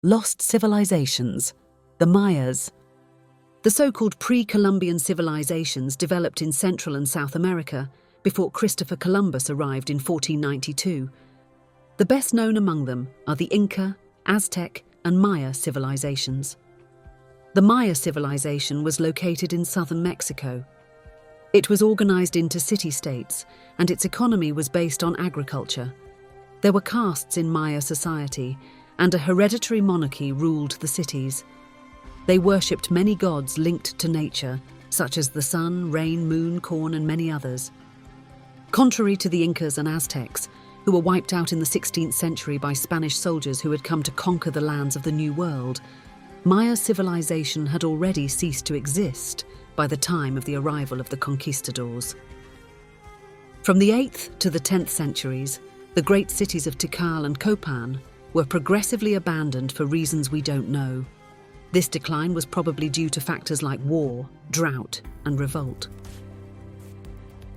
Lost civilizations, the Mayas. The so-called pre-Columbian civilizations developed in Central and South America before Christopher Columbus arrived in 1492. The best known among them are the Inca, Aztec, and Maya civilizations. The Maya civilization was located in southern Mexico. It was organized into city-states, and its economy was based on agriculture. There were castes in Maya society, and a hereditary monarchy ruled the cities. They worshipped many gods linked to nature, such as the sun, rain, moon, corn, and many others. Contrary to the Incas and Aztecs, who were wiped out in the 16th century by Spanish soldiers who had come to conquer the lands of the New World, Maya civilization had already ceased to exist by the time of the arrival of the conquistadors. From the 8th to the 10th centuries, the great cities of Tikal and Copan were progressively abandoned for reasons we don't know. This decline was probably due to factors like war, drought, and revolt.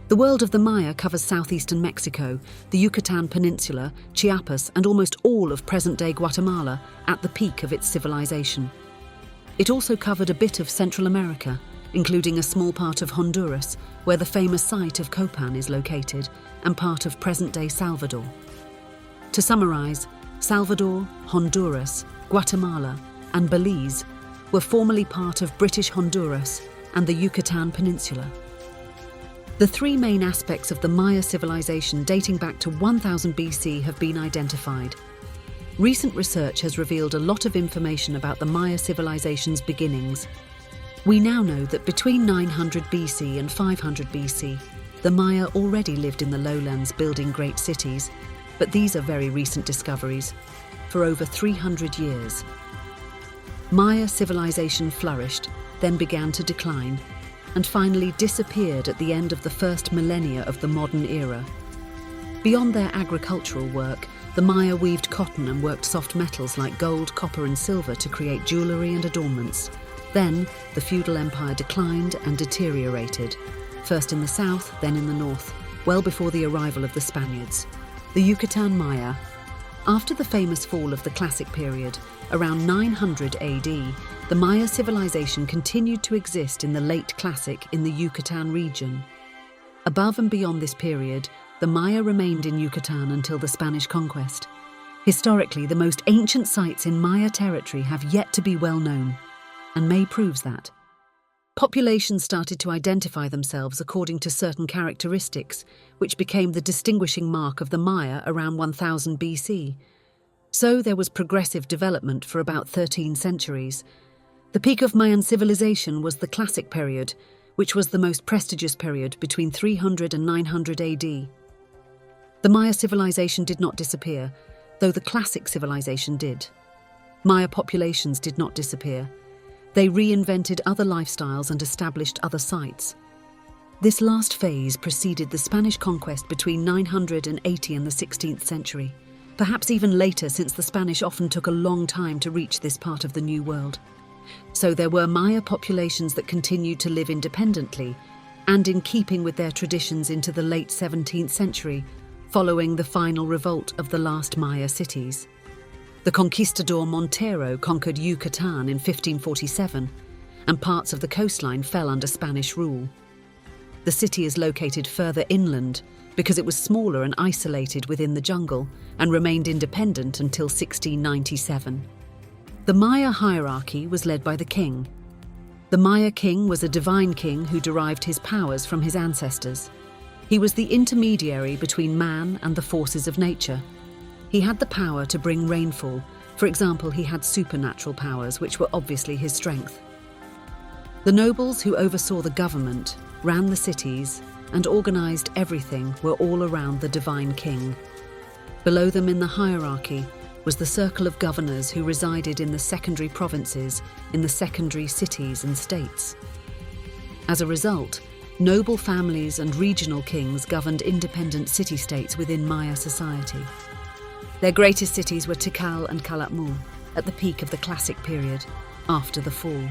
The world of the Maya covers southeastern Mexico, the Yucatan Peninsula, Chiapas, and almost all of present-day Guatemala at the peak of its civilization. It also covered a bit of Central America, including a small part of Honduras, where the famous site of Copan is located, and part of present-day Salvador. To summarize, Salvador, Honduras, Guatemala, and Belize were formerly part of British Honduras and the Yucatan Peninsula. The three main aspects of the Maya civilization dating back to 1000 BC have been identified. Recent research has revealed a lot of information about the Maya civilization's beginnings. We now know that between 900 BC and 500 BC, the Maya already lived in the lowlands building great cities, but these are very recent discoveries. For over 300 years, Maya civilization flourished, then began to decline, and finally disappeared at the end of the first millennia of the modern era. Beyond their agricultural work, the Maya weaved cotton and worked soft metals like gold, copper, and silver to create jewelry and adornments. Then, the feudal empire declined and deteriorated, first in the south, then in the north, well before the arrival of the Spaniards. The Yucatan Maya. After the famous fall of the Classic period, around 900 AD, the Maya civilization continued to exist in the late Classic in the Yucatan region. Above and beyond this period, the Maya remained in Yucatan until the Spanish conquest. Historically, the most ancient sites in Maya territory have yet to be well known, and May proves that. Populations started to identify themselves according to certain characteristics, which became the distinguishing mark of the Maya around 1000 BC. So there was progressive development for about 13 centuries. The peak of Mayan civilization was the Classic period, which was the most prestigious period between 300 and 900 AD. The Maya civilization did not disappear, though the Classic civilization did. Maya populations did not disappear. They reinvented other lifestyles and established other sites. This last phase preceded the Spanish conquest between 980 and the 16th century, perhaps even later since the Spanish often took a long time to reach this part of the New World. So there were Maya populations that continued to live independently and in keeping with their traditions into the late 17th century, following the final revolt of the last Maya cities. The conquistador Montero conquered Yucatan in 1547, and parts of the coastline fell under Spanish rule. The city is located further inland because it was smaller and isolated within the jungle and remained independent until 1697. The Maya hierarchy was led by the king. The Maya king was a divine king who derived his powers from his ancestors. He was the intermediary between man and the forces of nature. He had the power to bring rainfall. For example, he had supernatural powers, which were obviously his strength. The nobles who oversaw the government, ran the cities, and organized everything were all around the divine king. Below them in the hierarchy was the circle of governors who resided in the secondary provinces, in the secondary cities and states. As a result, noble families and regional kings governed independent city-states within Maya society. Their greatest cities were Tikal and Copan at the peak of the Classic period, after the fall.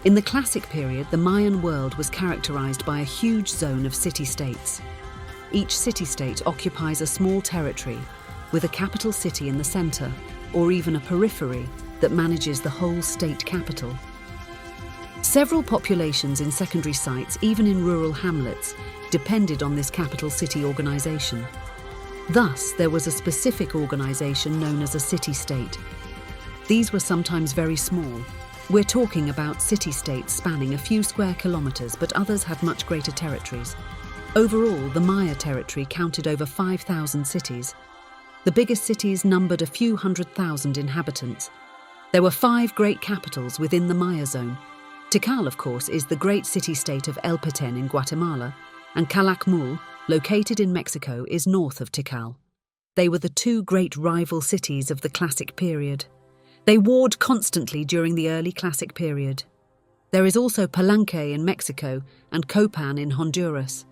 In the Classic period, the Mayan world was characterized by a huge zone of city-states. Each city-state occupies a small territory, with a capital city in the center, or even a periphery that manages the whole state capital. Several populations in secondary sites, even in rural hamlets, depended on this capital city organization. Thus, there was a specific organization known as a city-state. These were sometimes very small. We're talking about city-states spanning a few square kilometers, but others had much greater territories. Overall, the Maya territory counted over 5,000 cities. The biggest cities numbered a few 100,000 inhabitants. There were 5 great capitals within the Maya zone. Tikal, of course, is the great city-state of El Petén in Guatemala, and Calakmul, located in Mexico, is north of Tikal. They were the 2 great rival cities of the Classic period. They warred constantly during the early Classic period. There is also Palenque in Mexico and Copan in Honduras.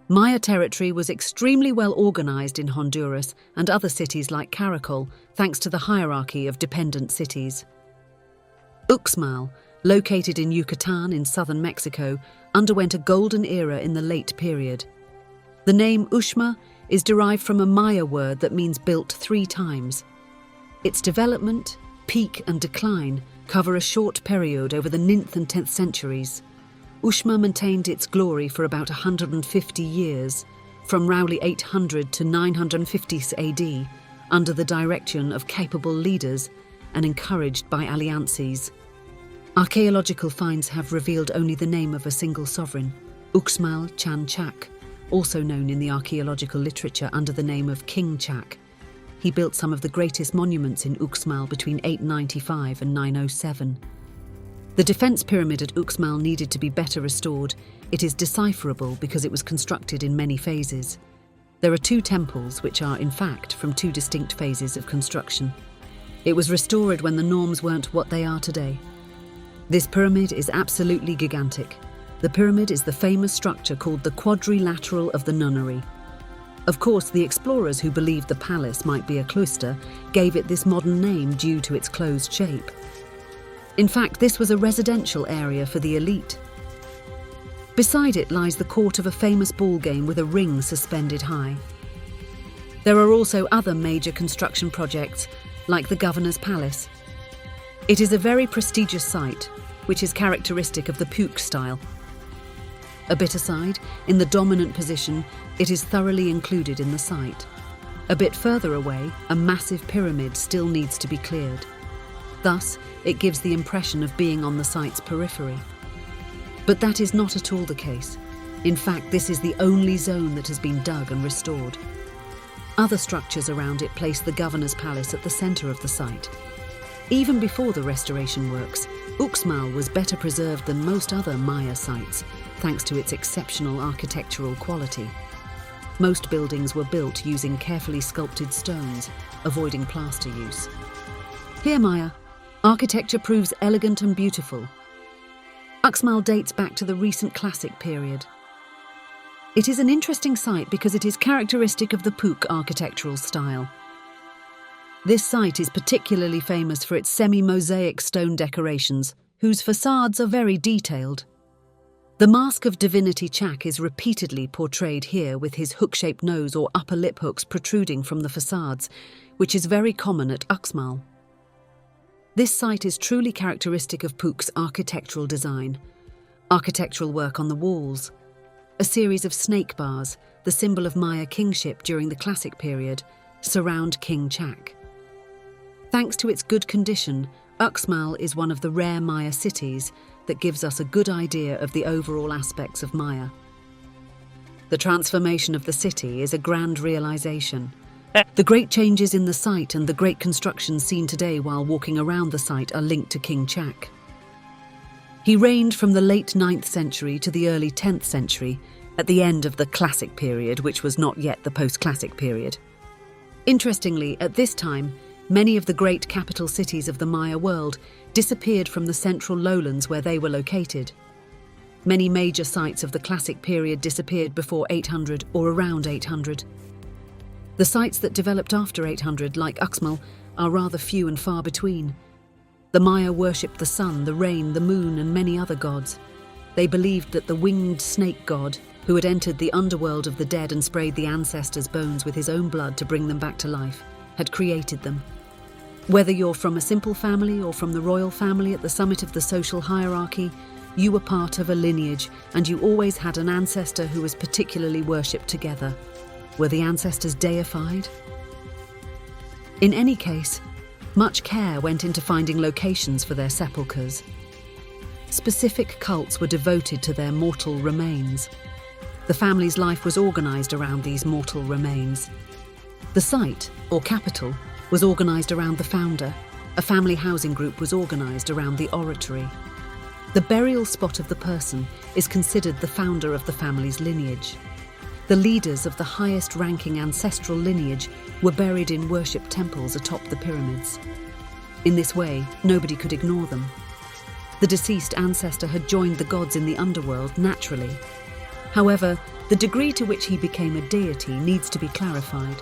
Maya territory was extremely well organized in Honduras and other cities like Caracol, thanks to the hierarchy of dependent cities. Uxmal, located in Yucatan in southern Mexico, underwent a golden era in the late period. The name Uxmal is derived from a Maya word that means built 3 times. Its development, peak and decline cover a short period over the 9th and 10th centuries. Uxmal maintained its glory for about 150 years, from roughly 800 to 950 AD, under the direction of capable leaders and encouraged by alliances. Archaeological finds have revealed only the name of a single sovereign, Uxmal Chan Chak, also known in the archaeological literature under the name of King Chak. He built some of the greatest monuments in Uxmal between 895 and 907. The defense pyramid at Uxmal needed to be better restored. It is decipherable because it was constructed in many phases. There are 2 temples which are, in fact, from 2 distinct phases of construction. It was restored when the norms weren't what they are today. This pyramid is absolutely gigantic. The pyramid is the famous structure called the quadrilateral of the nunnery. Of course, the explorers who believed the palace might be a cloister gave it this modern name due to its closed shape. In fact, this was a residential area for the elite. Beside it lies the court of a famous ball game with a ring suspended high. There are also other major construction projects, like the Governor's Palace. It is a very prestigious site, which is characteristic of the Puuc style. A bit aside, in the dominant position, it is thoroughly included in the site. A bit further away, a massive pyramid still needs to be cleared. Thus, it gives the impression of being on the site's periphery. But that is not at all the case. In fact, this is the only zone that has been dug and restored. Other structures around it place the Governor's Palace at the center of the site. Even before the restoration works, Uxmal was better preserved than most other Maya sites, thanks to its exceptional architectural quality. Most buildings were built using carefully sculpted stones, avoiding plaster use. Here, Maya, architecture proves elegant and beautiful. Uxmal dates back to the recent Classic period. It is an interesting site because it is characteristic of the Puuc architectural style. This site is particularly famous for its semi-mosaic stone decorations, whose facades are very detailed. The mask of divinity Chak is repeatedly portrayed here with his hook-shaped nose or upper lip hooks protruding from the facades, which is very common at Uxmal. This site is truly characteristic of Puuc's architectural design. Architectural work on the walls, a series of snake bars, the symbol of Maya kingship during the Classic period, surround King Chak. Thanks to its good condition, Uxmal is one of the rare Maya cities that gives us a good idea of the overall aspects of Maya. The transformation of the city is a grand realization. The great changes in the site and the great constructions seen today while walking around the site are linked to King Chak. He reigned from the late 9th century to the early 10th century, at the end of the Classic period, which was not yet the post-Classic period. Interestingly, at this time, many of the great capital cities of the Maya world disappeared from the central lowlands where they were located. Many major sites of the Classic period disappeared before 800 or around 800. The sites that developed after 800, like Uxmal, are rather few and far between. The Maya worshipped the sun, the rain, the moon, and many other gods. They believed that the winged snake god, who had entered the underworld of the dead and sprayed the ancestors' bones with his own blood to bring them back to life, had created them. Whether you're from a simple family or from the royal family at the summit of the social hierarchy, you were part of a lineage and you always had an ancestor who was particularly worshipped together. Were the ancestors deified? In any case, much care went into finding locations for their sepulchres. Specific cults were devoted to their mortal remains. The family's life was organized around these mortal remains. The site, or capital, was organized around the founder. A family housing group was organized around the oratory. The burial spot of the person is considered the founder of the family's lineage. The leaders of the highest-ranking ancestral lineage were buried in worship temples atop the pyramids. In this way, nobody could ignore them. The deceased ancestor had joined the gods in the underworld naturally. However, the degree to which he became a deity needs to be clarified.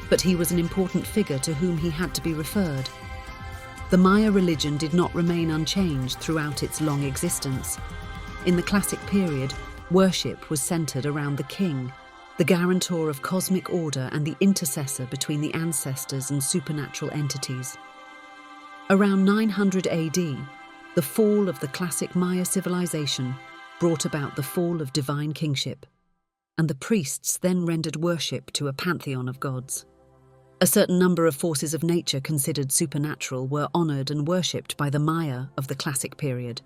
But he was an important figure to whom he had to be referred. The Maya religion did not remain unchanged throughout its long existence. In the classic period, worship was centered around the king, the guarantor of cosmic order and the intercessor between the ancestors and supernatural entities. Around 900 AD, the fall of the classic Maya civilization brought about the fall of divine kingship, and the priests then rendered worship to a pantheon of gods. A certain number of forces of nature considered supernatural were honored and worshipped by the Maya of the classic period.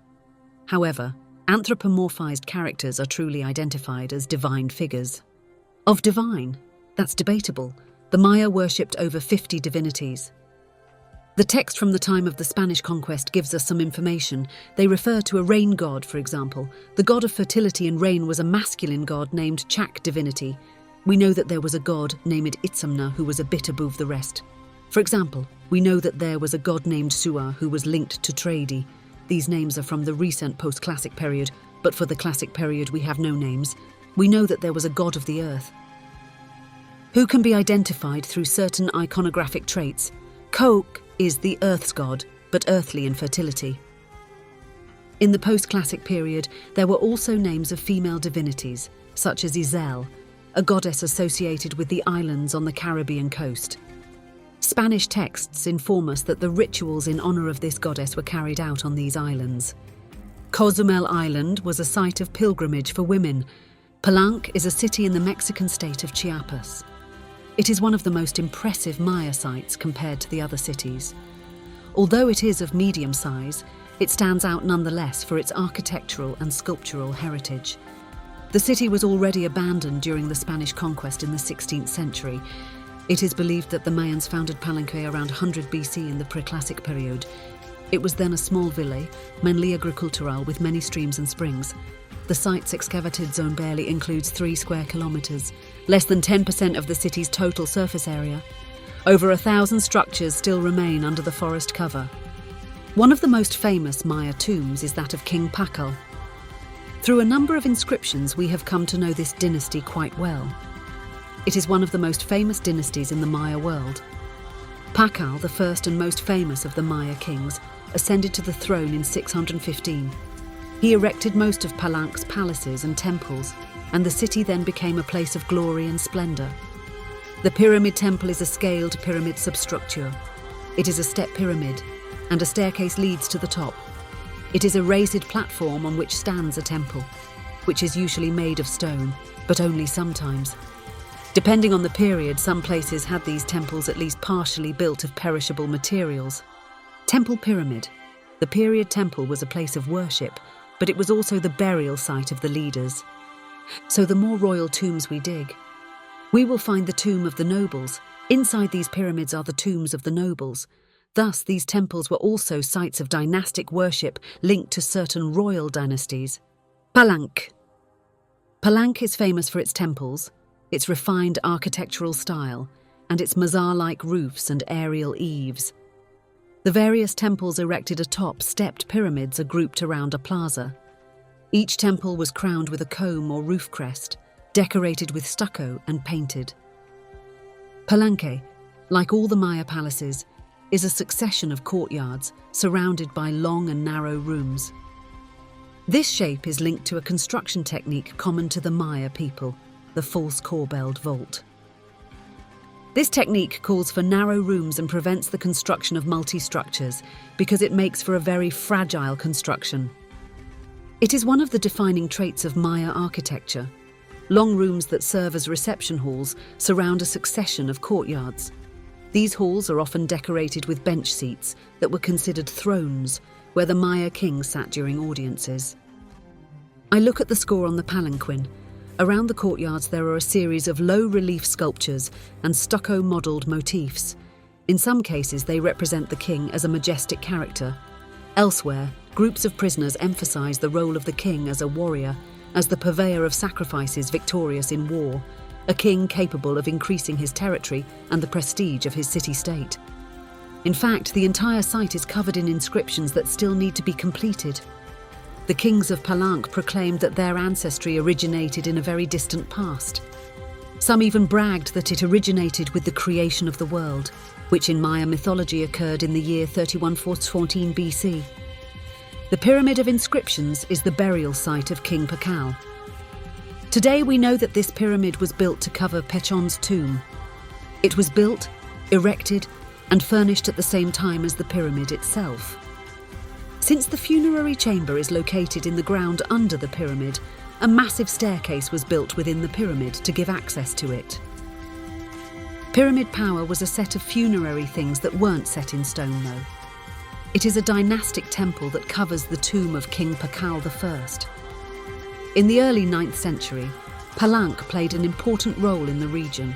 However, anthropomorphized characters are truly identified as divine figures. Of divine, that's debatable. The Maya worshipped over 50 divinities. The text from the time of the Spanish conquest gives us some information. They refer to a rain god, for example. The god of fertility and rain was a masculine god named Chak divinity. We know that there was a god named Itzamna who was a bit above the rest. For example, we know that there was a god named Sua who was linked to Tradi. These names are from the recent post-classic period, but for the classic period we have no names. We know that there was a god of the earth, who can be identified through certain iconographic traits. Coke is the earth's god, but earthly in fertility. In the post-classic period, there were also names of female divinities, such as Izel, a goddess associated with the islands on the Caribbean coast. Spanish texts inform us that the rituals in honor of this goddess were carried out on these islands. Cozumel Island was a site of pilgrimage for women. Palenque is a city in the Mexican state of Chiapas. It is one of the most impressive Maya sites compared to the other cities. Although it is of medium size, it stands out nonetheless for its architectural and sculptural heritage. The city was already abandoned during the Spanish conquest in the 16th century. It is believed that the Mayans founded Palenque around 100 BC in the pre-classic period. It was then a small ville, mainly agricultural, with many streams and springs. The site's excavated zone barely includes 3 square kilometers, less than 10% of the city's total surface area. Over 1,000 structures still remain under the forest cover. One of the most famous Maya tombs is that of King Pakal. Through a number of inscriptions, we have come to know this dynasty quite well. It is one of the most famous dynasties in the Maya world. Pakal, the first and most famous of the Maya kings, ascended to the throne in 615. He erected most of Palenque's palaces and temples, and the city then became a place of glory and splendor. The pyramid temple is a scaled pyramid substructure. It is a step pyramid, and a staircase leads to the top. It is a raised platform on which stands a temple, which is usually made of stone, but only sometimes. Depending on the period, some places had these temples at least partially built of perishable materials. Temple Pyramid. The period temple was a place of worship, but it was also the burial site of the leaders. So the more royal tombs we dig, we will find the tomb of the nobles. Inside these pyramids are the tombs of the nobles. Thus, these temples were also sites of dynastic worship linked to certain royal dynasties. Palenque. Palenque is famous for its temples, its refined architectural style, and its mazar-like roofs and aerial eaves. The various temples erected atop stepped pyramids are grouped around a plaza. Each temple was crowned with a comb or roof crest, decorated with stucco and painted. Palenque, like all the Maya palaces, is a succession of courtyards surrounded by long and narrow rooms. This shape is linked to a construction technique common to the Maya people, the false corbelled vault. This technique calls for narrow rooms and prevents the construction of multi-structures because it makes for a very fragile construction. It is one of the defining traits of Maya architecture. Long rooms that serve as reception halls surround a succession of courtyards. These halls are often decorated with bench seats that were considered thrones, where the Maya kings sat during audiences. I look at the score on the Palenque. Around the courtyards there are a series of low-relief sculptures and stucco-modelled motifs. In some cases they represent the king as a majestic character. Elsewhere, groups of prisoners emphasise the role of the king as a warrior, as the purveyor of sacrifices victorious in war, a king capable of increasing his territory and the prestige of his city-state. In fact, the entire site is covered in inscriptions that still need to be completed. The kings of Palenque proclaimed that their ancestry originated in a very distant past. Some even bragged that it originated with the creation of the world, which in Maya mythology occurred in the year 3114 BC. The Pyramid of Inscriptions is the burial site of King Tikal. Today we know that this pyramid was built to cover Pechon's tomb. It was built, erected, and furnished at the same time as the pyramid itself. Since the funerary chamber is located in the ground under the pyramid, a massive staircase was built within the pyramid to give access to it. Pyramid power was a set of funerary things that weren't set in stone, though. It is a dynastic temple that covers the tomb of King Tikal I. In the early 9th century, Palenque played an important role in the region.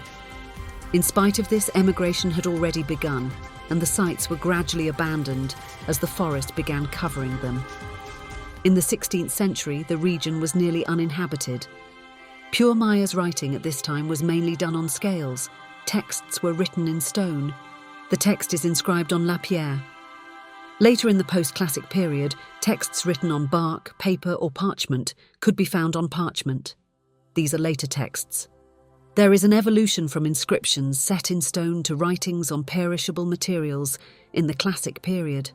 In spite of this, emigration had already begun, and the sites were gradually abandoned as the forest began covering them. In the 16th century, the region was nearly uninhabited. Pure Maya's writing at this time was mainly done on scales. Texts were written in stone. The text is inscribed on lapierre. Later in the post-classic period, texts written on bark, paper or parchment could be found on parchment. These are later texts. There is an evolution from inscriptions set in stone to writings on perishable materials in the classic period.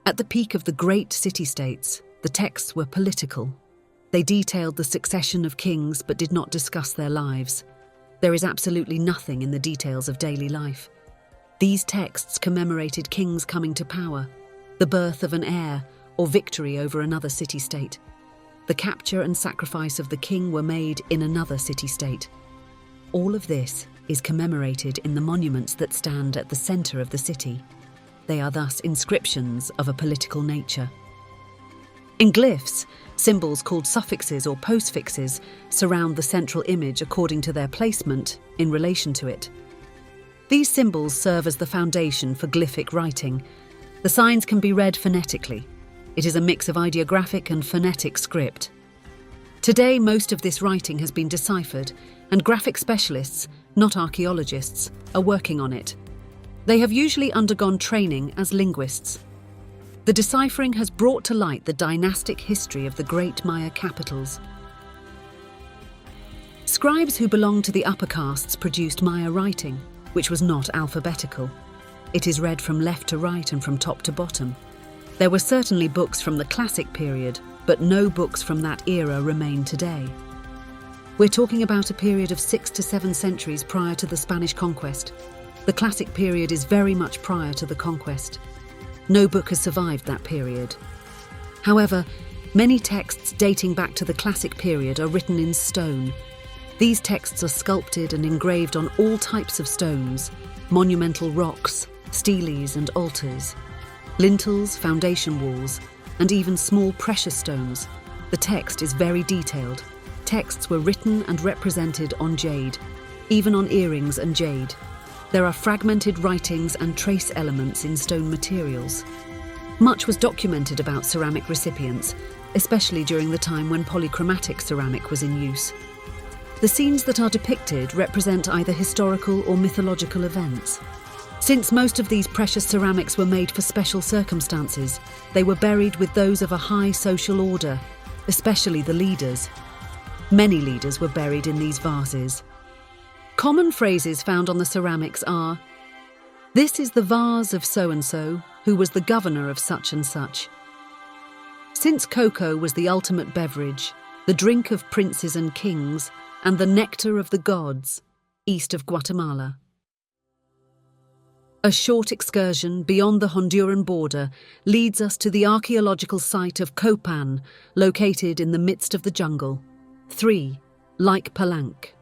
At the peak of the great city-states, the texts were political. They detailed the succession of kings but did not discuss their lives. There is absolutely nothing in the details of daily life. These texts commemorated kings coming to power, the birth of an heir, or victory over another city-state. The capture and sacrifice of the king were made in another city-state. All of this is commemorated in the monuments that stand at the centre of the city. They are thus inscriptions of a political nature. In glyphs, symbols called suffixes or postfixes surround the central image according to their placement in relation to it. These symbols serve as the foundation for glyphic writing. The signs can be read phonetically. It is a mix of ideographic and phonetic script. Today, most of this writing has been deciphered, and graphic specialists, not archaeologists, are working on it. They have usually undergone training as linguists. The deciphering has brought to light the dynastic history of the great Maya capitals. Scribes who belonged to the upper castes produced Maya writing, which was not alphabetical. It is read from left to right and from top to bottom. There were certainly books from the classic period, but no books from that era remain today. We're talking about a period of 6 to 7 centuries prior to the Spanish conquest. The classic period is very much prior to the conquest. No book has survived that period. However, many texts dating back to the classic period are written in stone. These texts are sculpted and engraved on all types of stones, monumental rocks, steles and altars, lintels, foundation walls, and even small precious stones. The text is very detailed. Texts were written and represented on jade, even on earrings and jade. There are fragmented writings and trace elements in stone materials. Much was documented about ceramic recipients, especially during the time when polychromatic ceramic was in use. The scenes that are depicted represent either historical or mythological events. Since most of these precious ceramics were made for special circumstances, they were buried with those of a high social order, especially the leaders. Many leaders were buried in these vases. Common phrases found on the ceramics are, "This is the vase of so-and-so, who was the governor of such and such." Since cocoa was the ultimate beverage, the drink of princes and kings, and the nectar of the gods, east of Guatemala. A short excursion beyond the Honduran border leads us to the archaeological site of Copan, located in the midst of the jungle. 3. Like Palenque.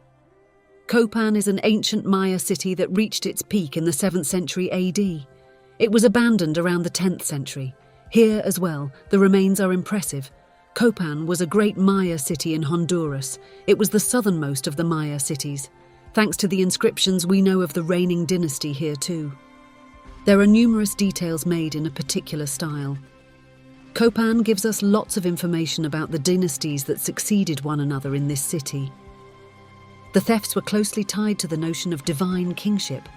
Copan is an ancient Maya city that reached its peak in the 7th century AD. It was abandoned around the 10th century. Here as well, the remains are impressive. Copan was a great Maya city in Honduras. It was the southernmost of the Maya cities. Thanks to the inscriptions, we know of the reigning dynasty here too. There are numerous details made in a particular style. Copan gives us lots of information about the dynasties that succeeded one another in this city. The thefts were closely tied to the notion of divine kingship.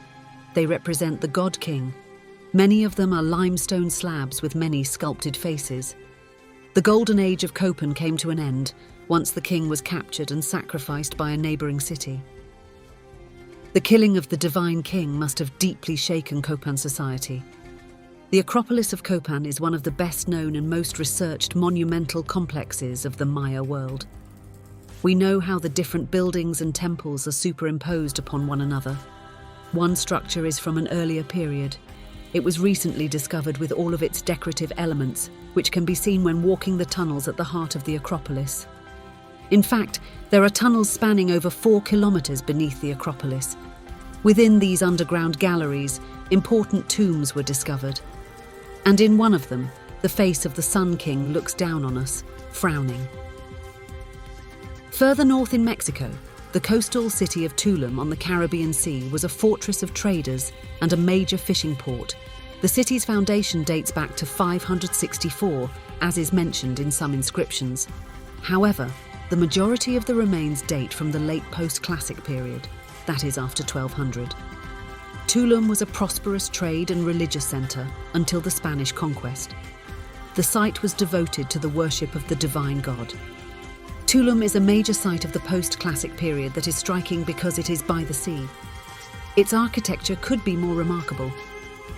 They represent the god king. Many of them are limestone slabs with many sculpted faces. The golden age of Copan came to an end once the king was captured and sacrificed by a neighbouring city. The killing of the divine king must have deeply shaken Copan society. The Acropolis of Copan is one of the best known and most researched monumental complexes of the Maya world. We know how the different buildings and temples are superimposed upon one another. One structure is from an earlier period. It was recently discovered with all of its decorative elements, which can be seen when walking the tunnels at the heart of the Acropolis. In fact, there are tunnels spanning over 4 kilometers beneath the Acropolis. Within these underground galleries, important tombs were discovered. And in one of them, the face of the Sun King looks down on us, frowning. Further north in Mexico, the coastal city of Tulum on the Caribbean Sea was a fortress of traders and a major fishing port. The city's foundation dates back to 564, as is mentioned in some inscriptions. However, the majority of the remains date from the late post-classic period, that is after 1200. Tulum was a prosperous trade and religious centre until the Spanish conquest. The site was devoted to the worship of the divine god. Tulum is a major site of the post-classic period that is striking because it is by the sea. Its architecture could be more remarkable.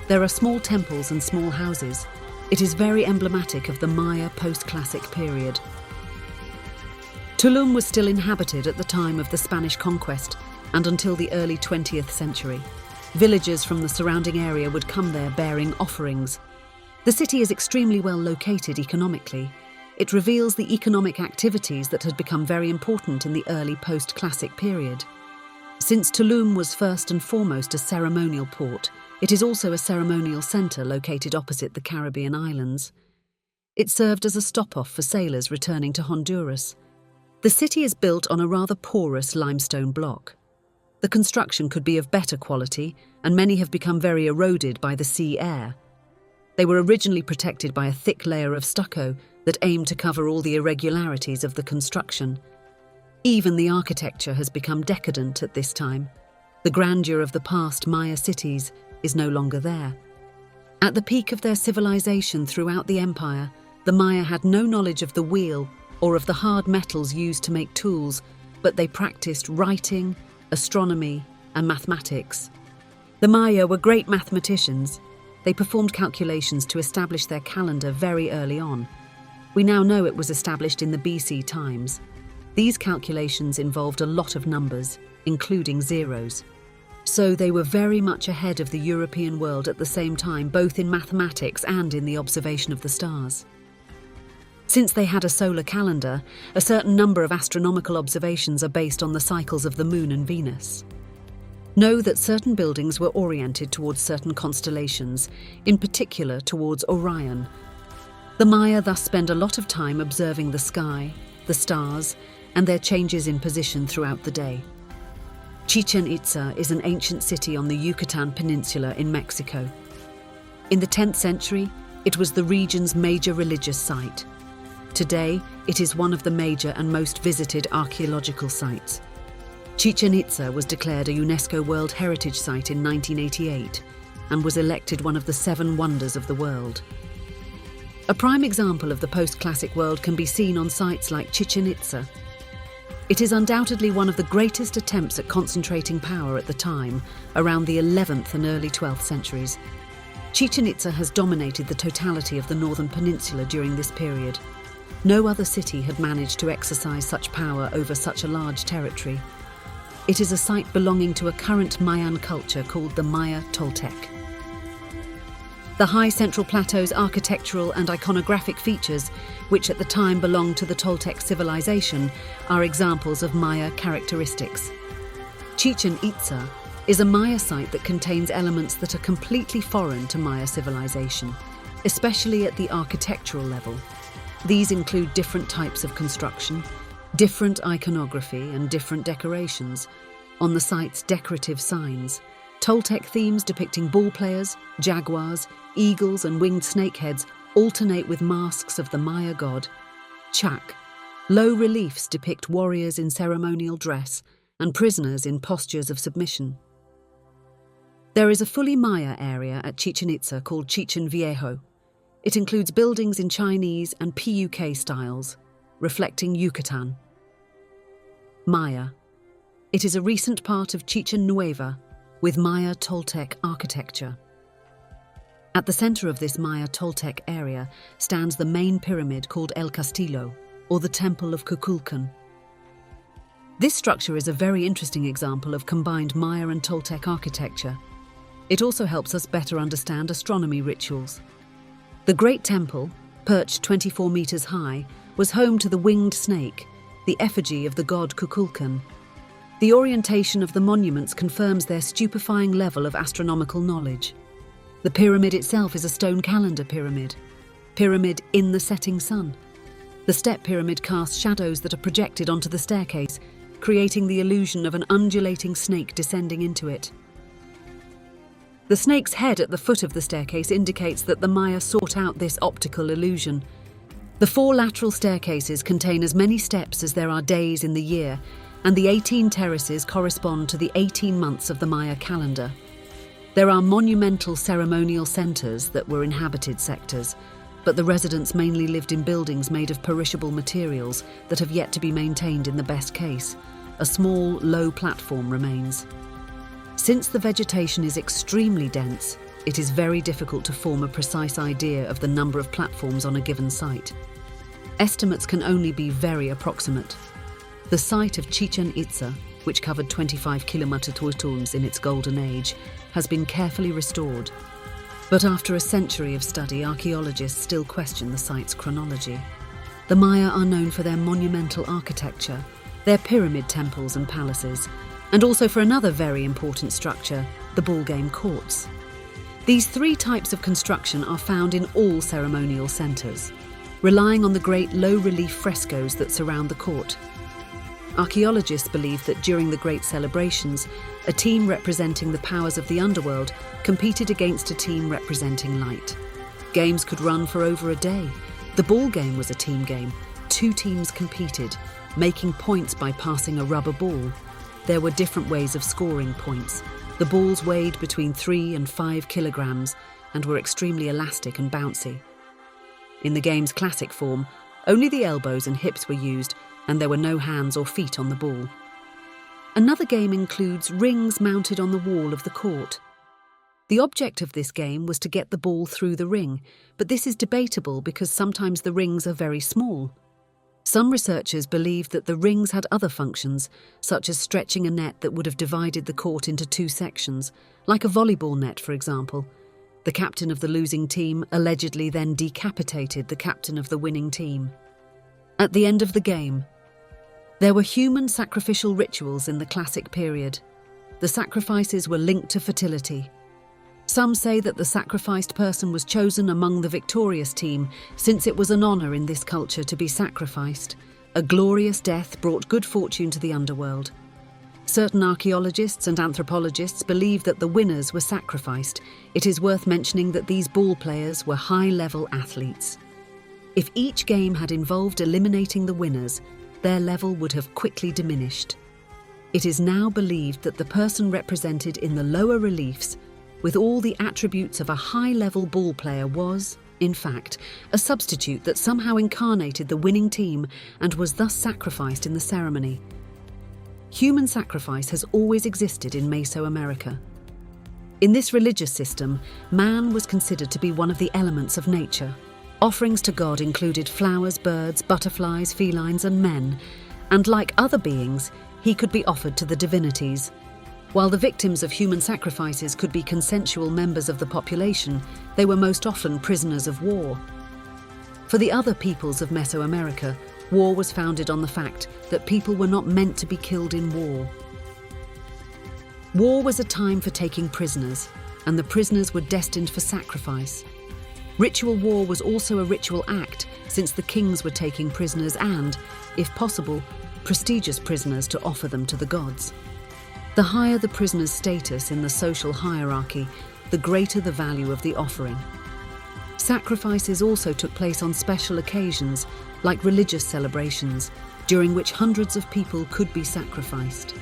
There are small temples and small houses. It is very emblematic of the Maya post-classic period. Tulum was still inhabited at the time of the Spanish conquest and until the early 20th century. Villagers from the surrounding area would come there bearing offerings. The city is extremely well located economically. It reveals the economic activities that had become very important in the early post-classic period. Since Tulum was first and foremost a ceremonial port, it is also a ceremonial centre located opposite the Caribbean islands. It served as a stop-off for sailors returning to Honduras. The city is built on a rather porous limestone block. The construction could be of better quality, and many have become very eroded by the sea air. They were originally protected by a thick layer of stucco that aimed to cover all the irregularities of the construction. Even the architecture has become decadent at this time. The grandeur of the past Maya cities is no longer there. At the peak of their civilization throughout the empire, the Maya had no knowledge of the wheel or of the hard metals used to make tools, but they practiced writing, astronomy, and mathematics. The Maya were great mathematicians. They performed calculations to establish their calendar very early on. We now know it was established in the BC times. These calculations involved a lot of numbers, including zeros. So they were very much ahead of the European world at the same time, both in mathematics and in the observation of the stars. Since they had a solar calendar, a certain number of astronomical observations are based on the cycles of the Moon and Venus. Know that certain buildings were oriented towards certain constellations, in particular towards Orion. The Maya thus spend a lot of time observing the sky, the stars, and their changes in position throughout the day. Chichen Itza is an ancient city on the Yucatan Peninsula in Mexico. In the 10th century, it was the region's major religious site. Today, it is one of the major and most visited archaeological sites. Chichen Itza was declared a UNESCO World Heritage Site in 1988 and was elected one of the 7 wonders of the world. A prime example of the post-classic world can be seen on sites like Chichen Itza. It is undoubtedly one of the greatest attempts at concentrating power at the time, around the 11th and early 12th centuries. Chichen Itza has dominated the totality of the northern peninsula during this period. No other city had managed to exercise such power over such a large territory. It is a site belonging to a current Mayan culture called the Maya Toltec. The high central plateau's architectural and iconographic features, which at the time belonged to the Toltec civilization, are examples of Maya characteristics. Chichen Itza is a Maya site that contains elements that are completely foreign to Maya civilization, especially at the architectural level. These include different types of construction, different iconography and different decorations. On the site's decorative signs, Toltec themes depicting ball players, jaguars, eagles and winged snakeheads alternate with masks of the Maya god, Chak. Low reliefs depict warriors in ceremonial dress and prisoners in postures of submission. There is a fully Maya area at Chichen Itza called Chichen Viejo. It includes buildings in Chinese and PUK styles, reflecting Yucatan. Maya. It is a recent part of Chichen Nueva with Maya Toltec architecture. At the center of this Maya Toltec area stands the main pyramid called El Castillo, or the Temple of Kukulkan. This structure is a very interesting example of combined Maya and Toltec architecture. It also helps us better understand astronomy rituals. The Great Temple, perched 24 meters high, was home to the winged snake, the effigy of the god Kukulkan. The orientation of the monuments confirms their stupefying level of astronomical knowledge. The pyramid itself is a stone calendar pyramid in the setting sun. The step pyramid casts shadows that are projected onto the staircase, creating the illusion of an undulating snake descending into it. The snake's head at the foot of the staircase indicates that the Maya sought out this optical illusion. The 4 lateral staircases contain as many steps as there are days in the year, and the 18 terraces correspond to the 18 months of the Maya calendar. There are monumental ceremonial centers that were inhabited sectors, but the residents mainly lived in buildings made of perishable materials that have yet to be maintained in the best case. A small, low platform remains. Since the vegetation is extremely dense, it is very difficult to form a precise idea of the number of platforms on a given site. Estimates can only be very approximate. The site of Chichen Itza, which covered 25 kilometers in its golden age, has been carefully restored. But after a century of study, archaeologists still question the site's chronology. The Maya are known for their monumental architecture, their pyramid temples and palaces, and also for another very important structure, the ballgame courts. These 3 types of construction are found in all ceremonial centres, relying on the great low-relief frescoes that surround the court. Archaeologists believe that during the great celebrations, a team representing the powers of the underworld competed against a team representing light. Games could run for over a day. The ball game was a team game. 2 teams competed, making points by passing a rubber ball. There were different ways of scoring points. The balls weighed between 3 and 5 kilograms and were extremely elastic and bouncy. In the game's classic form, only the elbows and hips were used, and there were no hands or feet on the ball. Another game includes rings mounted on the wall of the court. The object of this game was to get the ball through the ring, but this is debatable because sometimes the rings are very small. Some researchers believe that the rings had other functions, such as stretching a net that would have divided the court into 2 sections, like a volleyball net, for example. The captain of the losing team allegedly then decapitated the captain of the winning team. At the end of the game, there were human sacrificial rituals in the classic period. The sacrifices were linked to fertility. Some say that the sacrificed person was chosen among the victorious team, since it was an honor in this culture to be sacrificed. A glorious death brought good fortune to the underworld. Certain archaeologists and anthropologists believe that the winners were sacrificed. It is worth mentioning that these ball players were high-level athletes. If each game had involved eliminating the winners, their level would have quickly diminished. It is now believed that the person represented in the lower reliefs, with all the attributes of a high-level ball player, was, in fact, a substitute that somehow incarnated the winning team and was thus sacrificed in the ceremony. Human sacrifice has always existed in Mesoamerica. In this religious system, man was considered to be one of the elements of nature. Offerings to God included flowers, birds, butterflies, felines, and men, and like other beings, he could be offered to the divinities. While the victims of human sacrifices could be consensual members of the population, they were most often prisoners of war. For the other peoples of Mesoamerica, war was founded on the fact that people were not meant to be killed in war. War was a time for taking prisoners, and the prisoners were destined for sacrifice. Ritual war was also a ritual act, since the kings were taking prisoners and, if possible, prestigious prisoners to offer them to the gods. The higher the prisoner's status in the social hierarchy, the greater the value of the offering. Sacrifices also took place on special occasions, like religious celebrations, during which hundreds of people could be sacrificed.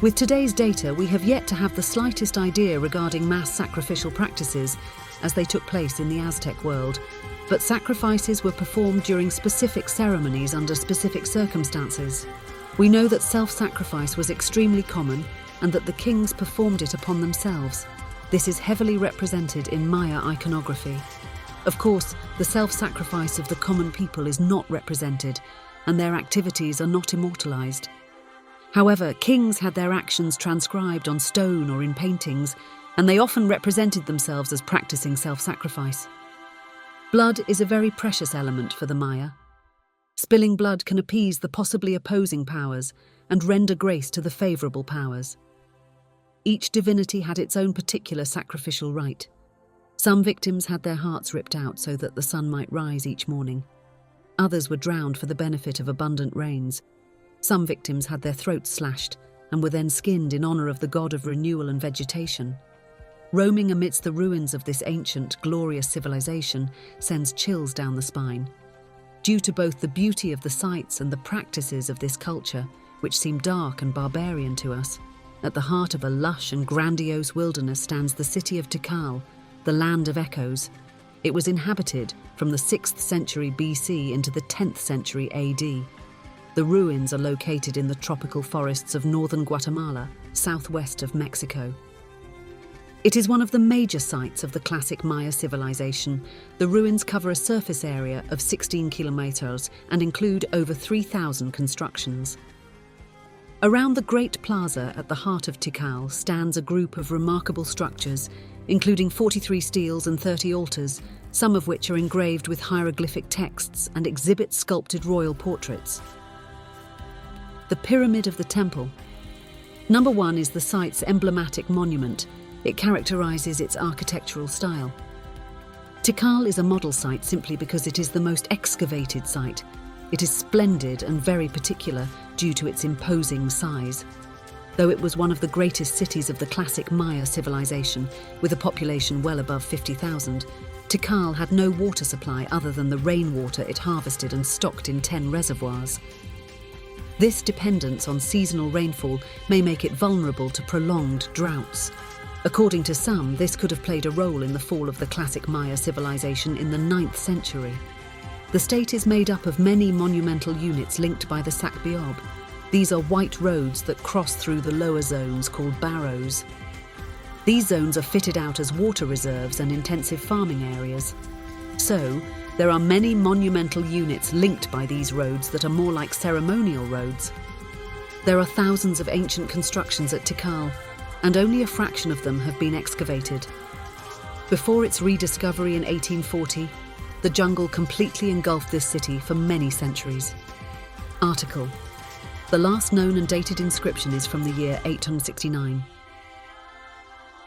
With today's data, we have yet to have the slightest idea regarding mass sacrificial practices as they took place in the Aztec world, but sacrifices were performed during specific ceremonies under specific circumstances. We know that self-sacrifice was extremely common and that the kings performed it upon themselves. This is heavily represented in Maya iconography. Of course, the self-sacrifice of the common people is not represented, and their activities are not immortalized. However, kings had their actions transcribed on stone or in paintings, and they often represented themselves as practicing self-sacrifice. Blood is a very precious element for the Maya. Spilling blood can appease the possibly opposing powers and render grace to the favorable powers. Each divinity had its own particular sacrificial rite. Some victims had their hearts ripped out so that the sun might rise each morning. Others were drowned for the benefit of abundant rains. Some victims had their throats slashed and were then skinned in honor of the god of renewal and vegetation. Roaming amidst the ruins of this ancient, glorious civilization sends chills down the spine. Due to both the beauty of the sights and the practices of this culture, which seem dark and barbarian to us, at the heart of a lush and grandiose wilderness stands the city of Tikal, the land of echoes. It was inhabited from the 6th century BC into the 10th century AD. The ruins are located in the tropical forests of northern Guatemala, southwest of Mexico. It is one of the major sites of the classic Maya civilization. The ruins cover a surface area of 16 kilometers and include over 3,000 constructions. Around the Great Plaza at the heart of Tikal stands a group of remarkable structures, including 43 steles and 30 altars, some of which are engraved with hieroglyphic texts and exhibit sculpted royal portraits. The Pyramid of the Temple. Number 1 is the site's emblematic monument. It characterizes its architectural style. Tikal is a model site simply because it is the most excavated site. It is splendid and very particular due to its imposing size. Though it was one of the greatest cities of the classic Maya civilization, with a population well above 50,000, Tikal had no water supply other than the rainwater it harvested and stocked in 10 reservoirs. This dependence on seasonal rainfall may make it vulnerable to prolonged droughts. According to some, this could have played a role in the fall of the classic Maya civilization in the 9th century. The state is made up of many monumental units linked by the Sacbiob. These are white roads that cross through the lower zones called barrows. These zones are fitted out as water reserves and intensive farming areas. So, there are many monumental units linked by these roads that are more like ceremonial roads. There are thousands of ancient constructions at Tikal, and only a fraction of them have been excavated. Before its rediscovery in 1840, the jungle completely engulfed this city for many centuries. Article. The last known and dated inscription is from the year 869.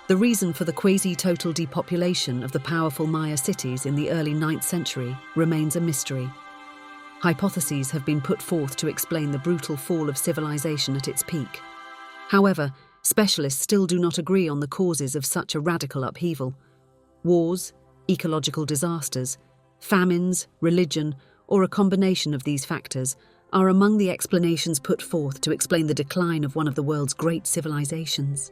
The reason for the quasi-total depopulation of the powerful Maya cities in the early 9th century remains a mystery. Hypotheses have been put forth to explain the brutal fall of civilization at its peak. However, specialists still do not agree on the causes of such a radical upheaval. Wars, ecological disasters, famines, religion, or a combination of these factors are among the explanations put forth to explain the decline of one of the world's great civilizations.